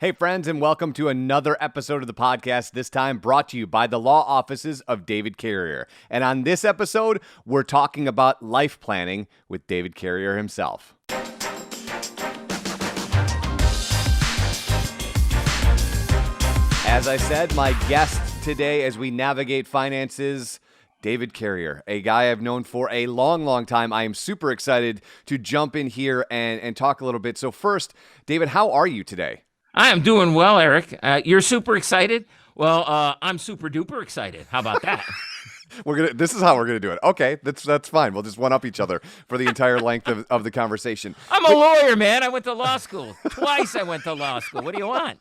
Hey, friends, and welcome to another episode of the podcast, this time brought to you by the law offices of David Carrier. And on this episode, we're talking about life planning with David Carrier himself. As I said, my guest today as we navigate finances, David Carrier, a guy I've known for a long time. I am super excited to jump in here and talk a little bit. So first, David, how are you today? I am doing well, Eric. You're super excited? Well, I'm super duper excited. How about that? This is how we're gonna do it. Okay, that's fine. We'll just one up each other for the entire length of the conversation. I'm a lawyer, man. I went to law school. Twice I went to law school. What do you want?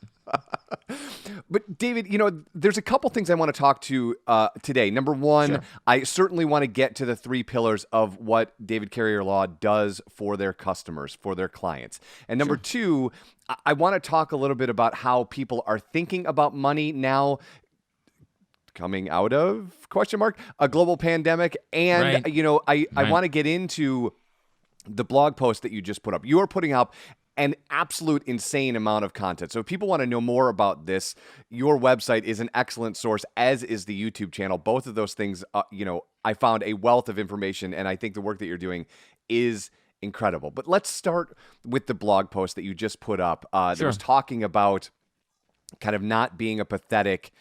But David, there's a couple things I want to talk to today. Number one, sure. I certainly want to get to the three pillars of what David Carrier Law does for their customers, for their clients. And number two, I want to talk a little bit about how people are thinking about money now, coming out of a global pandemic. And, right. I want to get into the blog post that you just put up. You are putting up an absolute insane amount of content. So if people want to know more about this, your website is an excellent source, as is the YouTube channel. Both of those things, I found a wealth of information, and I think the work that you're doing is incredible. But let's start with the blog post that you just put up that was talking about kind of not being a pathetic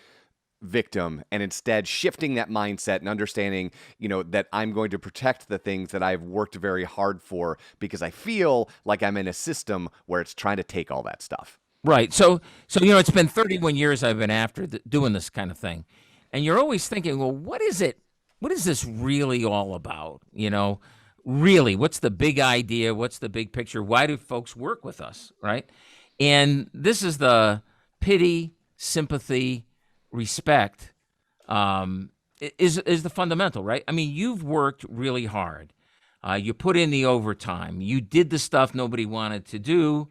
victim and instead shifting that mindset and understanding, that I'm going to protect the things that I've worked very hard for because I feel like I'm in a system where it's trying to take all that stuff. Right. So it's been 31 years I've been after doing this kind of thing. And you're always thinking, well, what is it? What is this really all about? Really, what's the big idea? What's the big picture? Why do folks work with us? Right. And this is the pity, sympathy, respect is the fundamental, right? I mean, you've worked really hard. You put in the overtime. You did the stuff nobody wanted to do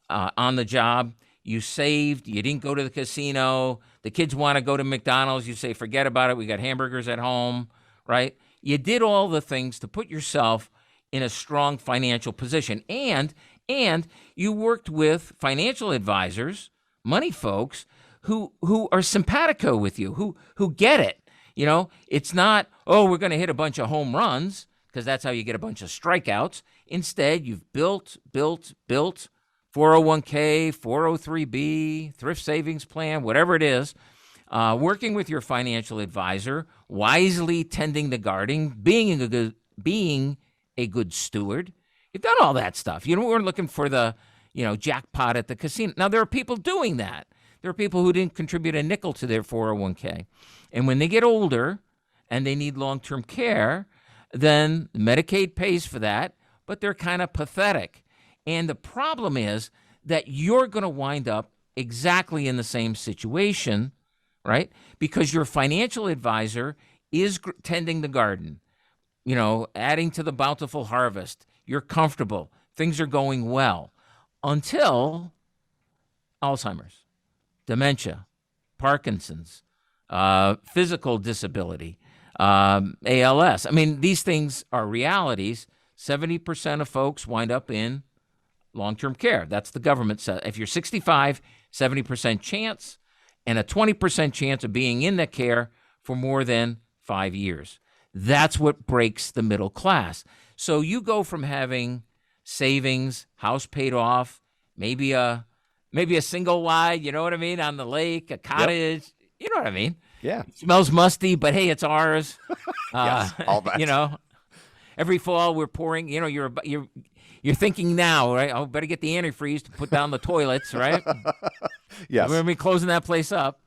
on the job. You saved. You didn't go to the casino. The kids want to go to McDonald's. You say, forget about it. We got hamburgers at home, right? You did all the things to put yourself in a strong financial position. And you worked with financial advisors, money folks, who are simpatico with you, who get it. It's not, we're going to hit a bunch of home runs because that's how you get a bunch of strikeouts. Instead, you've built 401k, 403b, thrift savings plan, whatever it is, working with your financial advisor, wisely tending the garden, being a good steward. You've done all that stuff. You weren't looking for the, jackpot at the casino. Now, there are people doing that. There are people who didn't contribute a nickel to their 401k. And when they get older and they need long-term care, then Medicaid pays for that, but they're kind of pathetic. And the problem is that you're going to wind up exactly in the same situation, right? Because your financial advisor is tending the garden, adding to the bountiful harvest. You're comfortable. Things are going well until Alzheimer's, dementia, Parkinson's, physical disability, ALS. I mean, these things are realities. 70% of folks wind up in long-term care. That's the government says. If you're 65, 70% chance, and a 20% chance of being in that care for more than 5 years. That's what breaks the middle class. So you go from having savings, house paid off, maybe a single wide, you know what I mean, on the lake, a cottage, Yep. You know what I mean? Yeah. It smells musty, but hey, it's ours. Yes, all that. Every fall we're pouring, you're thinking now, right? I better get the antifreeze to put down the toilets, right? Yes. We're going to be closing that place up,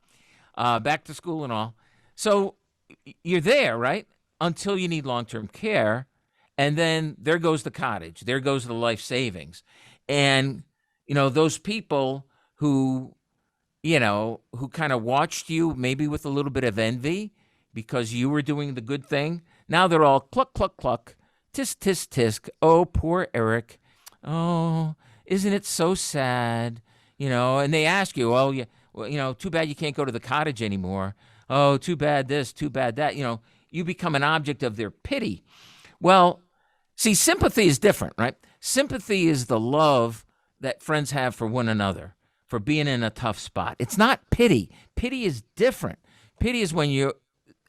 back to school and all. So you're there, right? Until you need long-term care. And then there goes the cottage. There goes the life savings. And, those people who kind of watched you maybe with a little bit of envy because you were doing the good thing. Now they're all cluck, cluck, cluck, tisk, tisk, tisk. Oh, poor Eric. Oh, isn't it so sad? And they ask you, too bad you can't go to the cottage anymore. Oh, too bad this, too bad that. You become an object of their pity. Well, see, sympathy is different, right? Sympathy is the love that friends have for one another, for being in a tough spot. It's not pity. Pity is different. Pity is when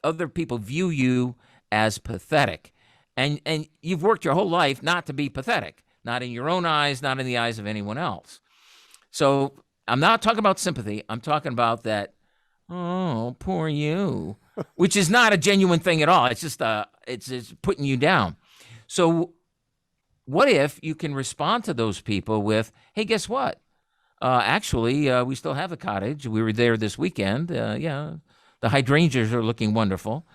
other people view you as pathetic. And you've worked your whole life not to be pathetic, not in your own eyes, not in the eyes of anyone else. So I'm not talking about sympathy. I'm talking about that, oh, poor you, which is not a genuine thing at all. It's just it's putting you down. So what if you can respond to those people with, hey, guess what? Actually, we still have a cottage. We were there this weekend. Yeah, the hydrangeas are looking wonderful.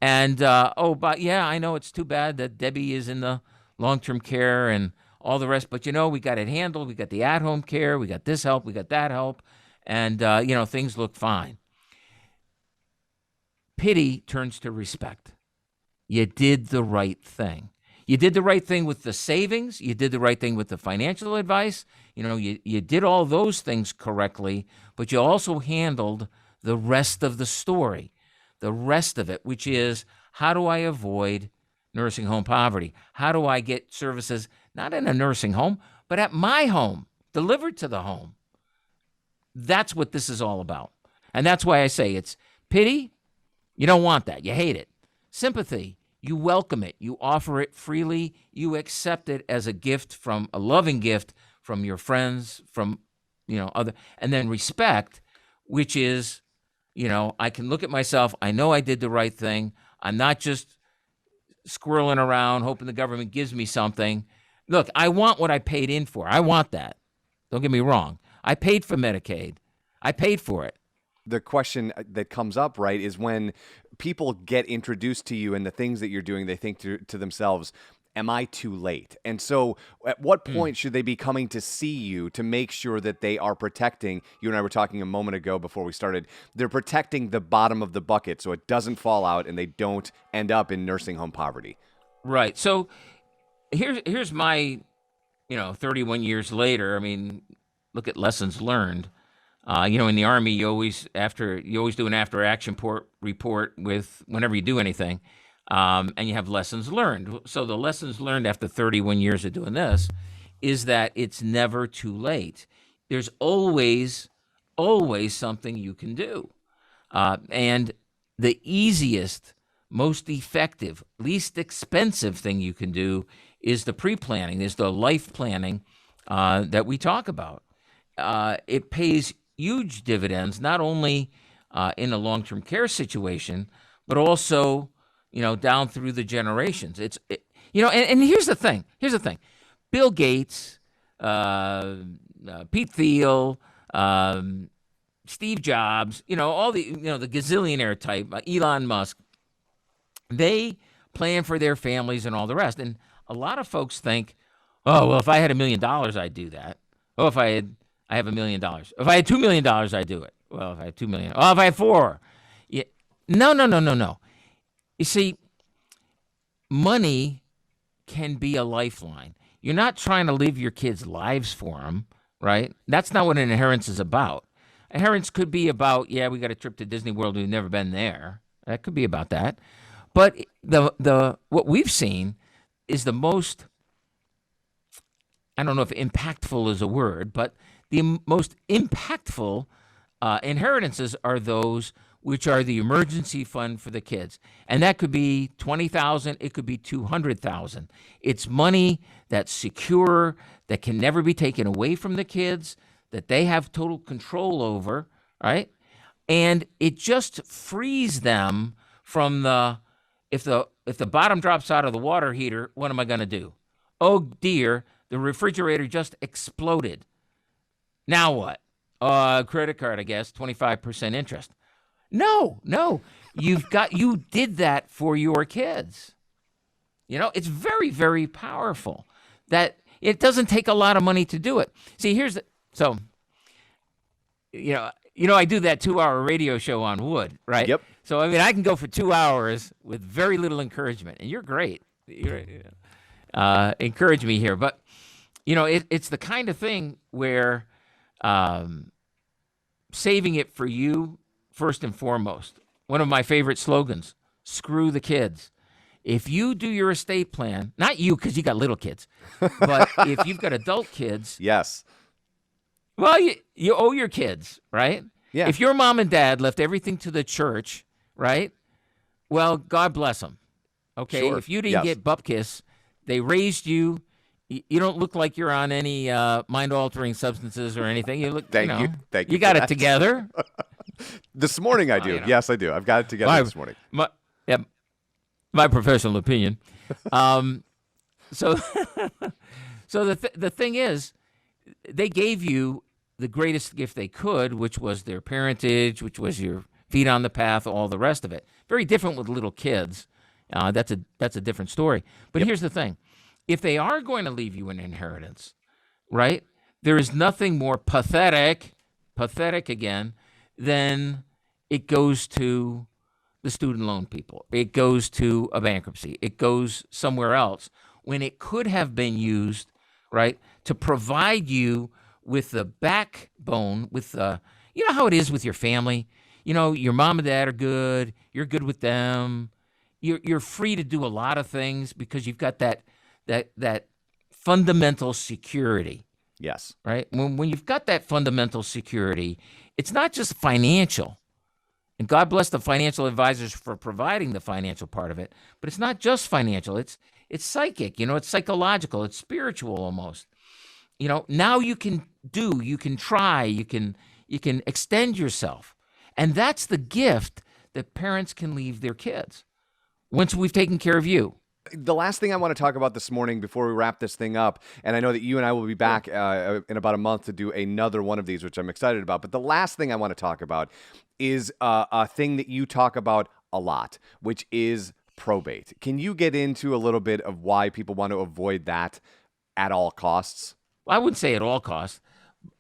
And, but yeah, I know it's too bad that Debbie is in the long-term care and all the rest. But, we got it handled. We got the at-home care. We got this help. We got that help. And, things look fine. Pity turns to respect. You did the right thing. You did the right thing with the savings. You did the right thing with the financial advice. You did all those things correctly, but you also handled the rest of the story, the rest of it, which is, how do I avoid nursing home poverty? How do I get services, not in a nursing home, but at my home, delivered to the home? That's what this is all about. And that's why I say it's pity. You don't want that. You hate it. Sympathy. You welcome it. You offer it freely. You accept it as a gift, from a loving gift from your friends, from, other. And then respect, which is, I can look at myself. I know I did the right thing. I'm not just squirreling around hoping the government gives me something. Look, I want what I paid in for. I want that. Don't get me wrong. I paid for Medicaid. I paid for it. The question that comes up, right, is when people get introduced to you and the things that you're doing, they think to themselves, am I too late? And so at what point should they be coming to see you to make sure that they are protecting, you and I were talking a moment ago before we started, they're protecting the bottom of the bucket so it doesn't fall out and they don't end up in nursing home poverty? Right. So here's my, 31 years later, I mean, look at lessons learned. In the Army, you always do an after action report with whenever you do anything, and you have lessons learned. So the lessons learned after 31 years of doing this is that it's never too late. There's always something you can do, and the easiest, most effective, least expensive thing you can do is the pre-planning, is the life planning that we talk about. It pays huge dividends, not only in a long-term care situation, but also, down through the generations. And here's the thing. Bill Gates, Pete Thiel, Steve Jobs, all the, the gazillionaire type, Elon Musk, they plan for their families and all the rest. And a lot of folks think, oh, well, if I had $1 million, I'd do that. Oh, I have $1 million. If I had $2 million, I'd do it. Well, if I had $2 million. Oh, if I had 4. Yeah. No. You see, money can be a lifeline. You're not trying to live your kids' lives for them, right? That's not what an inheritance is about. Inheritance could be about, we got a trip to Disney World. We've never been there. That could be about that. But the what we've seen is the most, I don't know if impactful is a word, but the most impactful inheritances are those which are the emergency fund for the kids. And that could be $20,000, it could be $200,000. It's money that's secure, that can never be taken away from the kids, that they have total control over, right? And it just frees them from if the bottom drops out of the water heater, what am I going to do? Oh dear, the refrigerator just exploded. Now what? Credit card, I guess, 25% interest. No. You did that for your kids. It's very, very powerful. That it doesn't take a lot of money to do it. See, I do that 2-hour radio show on wood, right? Yep. So, I can go for 2 hours with very little encouragement, and you're great. Encourage me here. But, it's the kind of thing where saving it for you, first and foremost. One of my favorite slogans, screw the kids. If you do your estate plan, not you because you got little kids, but if you've got adult kids, yes, Well, you owe your kids, right? Yeah. If your mom and dad left everything to the church, right? Well, God bless them. Okay. Sure. If you didn't Yes. get bupkis, they raised you. You don't look like you're on any mind-altering substances or anything. You look, Thank you. Thank you you for got it that. together. This morning I do. You know. Yes, I do. I've got it together My, this morning. yeah, my professional opinion. So, so the thing is, they gave you the greatest gift they could, which was their parentage, which was your feet on the path, all the rest of it. Very different with little kids. That's a different story. But here's the thing: if they are going to leave you an inheritance, right? There is nothing more pathetic again, than it goes to the student loan people. It goes to a bankruptcy. It goes somewhere else when it could have been used, right, to provide you with the backbone, with the, you know how it is with your family. You know, your mom and dad are good. You're good with them. You're free to do a lot of things because you've got that fundamental security, Yes. right? When you've got that fundamental security, it's not just financial. And God bless the financial advisors for providing the financial part of it, but it's not just financial. It's psychic, it's psychological, it's spiritual almost. Now you can try, you can extend yourself. And that's the gift that parents can leave their kids once we've taken care of you. The last thing I want to talk about this morning before we wrap this thing up, and I know that you and I will be back in about a month to do another one of these, which I'm excited about. But the last thing I want to talk about is a thing that you talk about a lot, which is probate. Can you get into a little bit of why people want to avoid that at all costs? Well, I wouldn't say at all costs,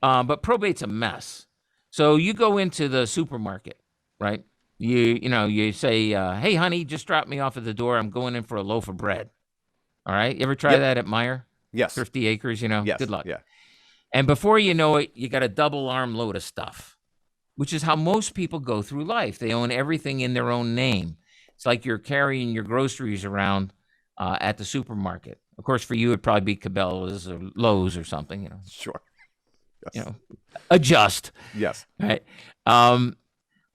but probate's a mess. So you go into the supermarket, right? You say, hey, honey, just drop me off at the door. I'm going in for a loaf of bread. All right. You ever try that at Meijer? Yes. Thrifty Acres, Yes. Good luck. Yeah. And before you know it, you got a double arm load of stuff, which is how most people go through life. They own everything in their own name. It's like you're carrying your groceries around at the supermarket. Of course, for you, it'd probably be Cabela's or Lowe's or something, Sure. Yes. Adjust. Yes. Right.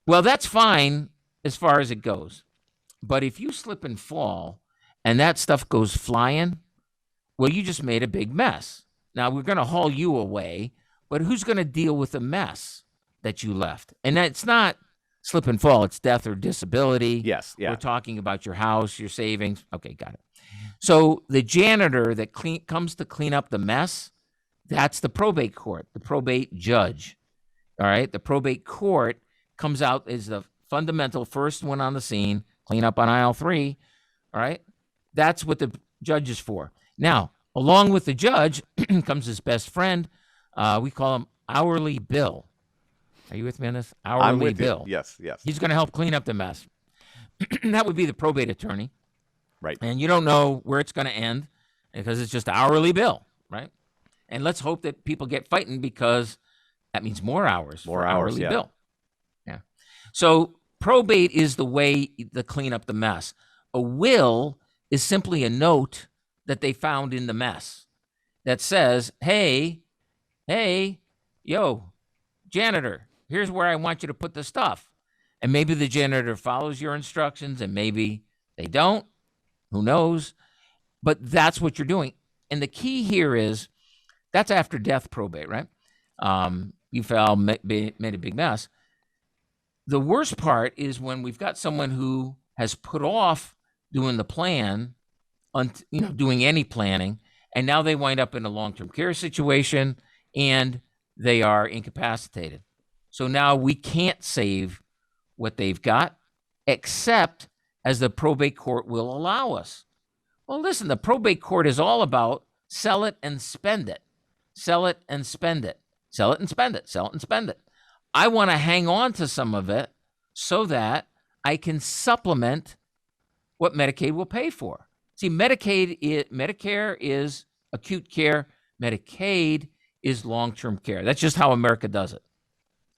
Well, that's fine as far as it goes. But if you slip and fall and that stuff goes flying, well, you just made a big mess. Now, we're going to haul you away, but who's going to deal with the mess that you left? And that's not slip and fall. It's death or disability. Yes. Yeah. We're talking about your house, your savings. Okay, got it. So the janitor that comes to clean up the mess, that's the probate court, the probate judge. All right. The probate court comes out as the fundamental first one on the scene, clean up on aisle 3. All right. That's what the judge is for. Now, along with the judge comes his best friend. We call him Hourly Bill. Are you with me on this? I'm with Bill. you. Yes. Yes. He's going to help clean up the mess. That would be the probate attorney. Right. And you don't know where it's going to end because it's just Hourly Bill, right? And let's hope that people get fighting because that means more hours. More for hours, Hourly yeah. Bill. Yeah. So probate is the way to clean up the mess. A will is simply a note that they found in the mess that says, hey, yo, janitor, here's where I want you to put the stuff. And maybe the janitor follows your instructions and maybe they don't. Who knows? But that's what you're doing. And the key here is that's after death probate, right? You fell, made a big mess. The worst part is when we've got someone who has put off doing the plan, doing any planning, and now they wind up in a long-term care situation and they are incapacitated. So now we can't save what they've got, except as the probate court will allow us. Well, listen, the probate court is all about sell it and spend it. Sell it and spend it. Sell it and spend it. Sell it and spend it. I want to hang on to some of it so that I can supplement what Medicaid will pay for. See, Medicare is acute care. Medicaid is long-term care. That's just how America does it.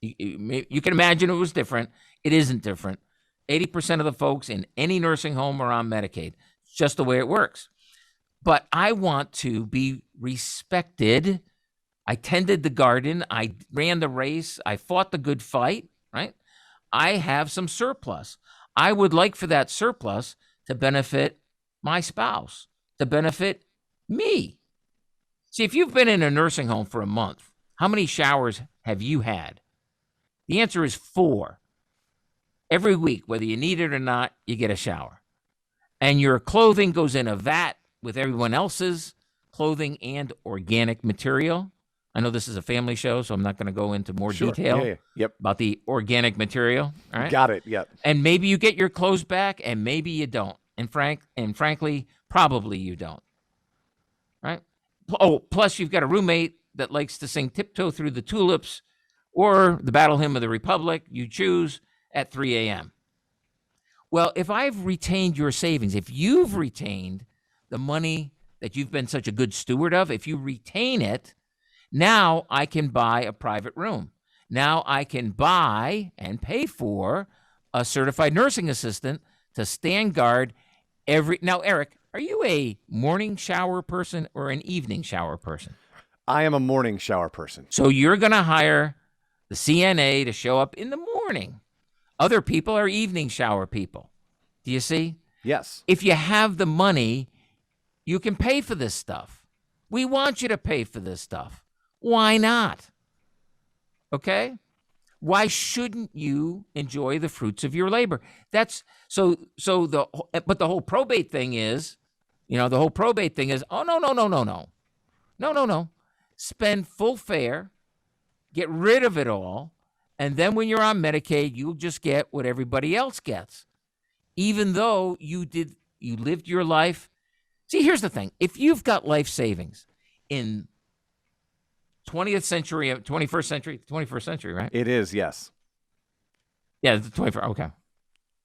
You can imagine it was different. It isn't different. 80% of the folks in any nursing home are on Medicaid. It's just the way it works. But I want to be respected I tended the garden. I ran the race. I fought the good fight, right? I have some surplus. I would like for that surplus to benefit my spouse, to benefit me. See, if you've been in a nursing home for a month, how many showers have you had? The answer is 4. Every week, whether you need it or not, you get a shower. And your clothing goes in a vat with everyone else's clothing and organic material. I know this is a family show, so I'm not going to go into more detail Yep. about the organic material. All right? Got it. Yep. And maybe you get your clothes back, and maybe you don't. And frankly, probably you don't. Right? Oh, plus you've got a roommate that likes to sing "Tiptoe Through the Tulips" or the Battle Hymn of the Republic. You choose at 3 a.m. Well, if I've retained your savings, if you've retained the money that you've been such a good steward of, if you retain it, now I can buy a private room. Now I can buy and pay for a certified nursing assistant to stand guard every. Now, Eric, are you a morning shower person or an evening shower person? I am a morning shower person. So you're going to hire the CNA to show up in the morning. Other people are evening shower people. Do you see? Yes. If you have the money, you can pay for this stuff. We want you to pay for this stuff. Why not? Okay? Why shouldn't you enjoy the fruits of your labor? That's but the whole probate thing is, oh, no. Spend full fare, get rid of it all, and then when you're on Medicaid, you'll just get what everybody else gets. Even though you lived your life. See, here's the thing. If you've got life savings in 21st century, right? It is, yes. Yeah, the 21st, okay.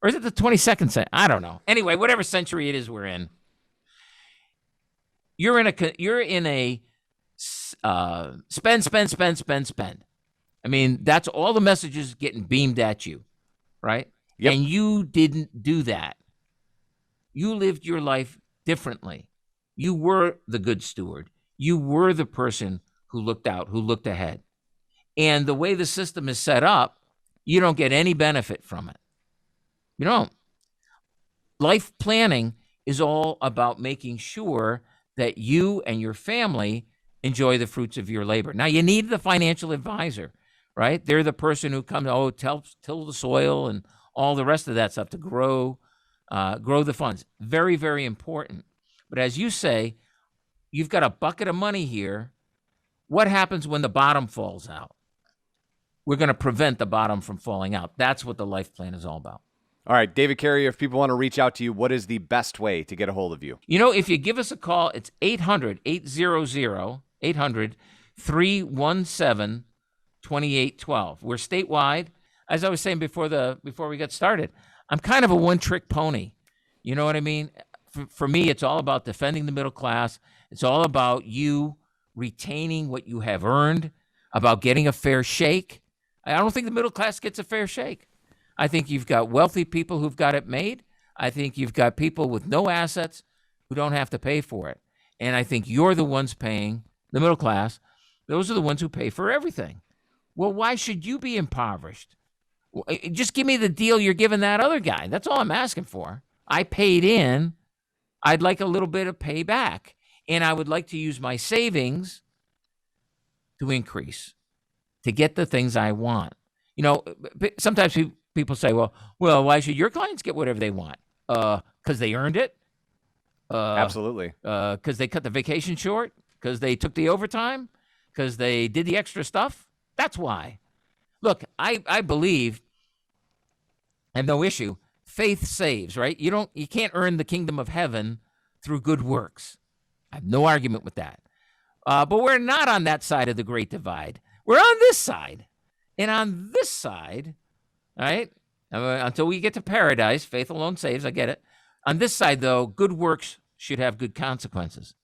Or is it the 22nd century? I don't know. Anyway, whatever century it is we're in. You're in a spend. I mean, that's all the messages getting beamed at you, right? Yep. And you didn't do that. You lived your life differently. You were the good steward. You were the person who looked out, who looked ahead. And the way the system is set up, you don't get any benefit from it. You don't. Life planning is all about making sure that you and your family enjoy the fruits of your labor. Now, you need the financial advisor, right? They're the person who comes, till the soil and all the rest of that stuff to grow the funds. Very, very important. But as you say, you've got a bucket of money here. What happens when the bottom falls out? We're going to prevent the bottom from falling out. That's what the life plan is all about. All right, David Carey, if people want to reach out to you, what is the best way to get a hold of you? If you give us a call, it's 800-800-800-317-2812. We're statewide. As I was saying before we got started, I'm kind of a one-trick pony. You know what I mean? For me, it's all about defending the middle class. It's all about you retaining what you have earned, about getting a fair shake. I don't think the middle class gets a fair shake. I think you've got wealthy people who've got it made. I think you've got people with no assets who don't have to pay for it. And I think you're the ones paying, the middle class. Those are the ones who pay for everything. Well, why should you be impoverished? Just give me the deal you're giving that other guy. That's all I'm asking for. I paid in. I'd like a little bit of payback. And I would like to use my savings to increase, to get the things I want. Sometimes people say, well, why should your clients get whatever they want? Because they earned it? Absolutely. Because they cut the vacation short? Because they took the overtime? Because they did the extra stuff? That's why. Look, I believe, I have no issue, faith saves, right? You can't earn the kingdom of heaven through good works. I have no argument with that. But we're not on that side of the great divide. We're on this side. And on this side, right, until we get to paradise, faith alone saves, I get it. On this side, though, good works should have good consequences,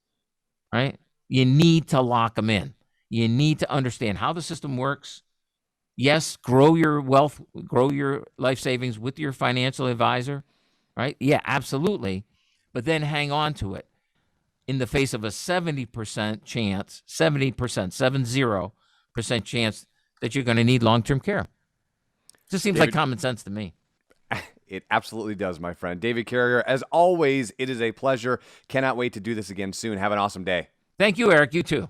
right? You need to lock them in. You need to understand how the system works. Yes, grow your wealth, grow your life savings with your financial advisor, right? Yeah, absolutely. But then hang on to it. in the face of a 70% chance, 70% chance that you're going to need long-term care. Just seems like common sense to me. It absolutely does, my friend. David Carrier, as always, it is a pleasure. Cannot wait to do this again soon. Have an awesome day. Thank you, Eric. You too.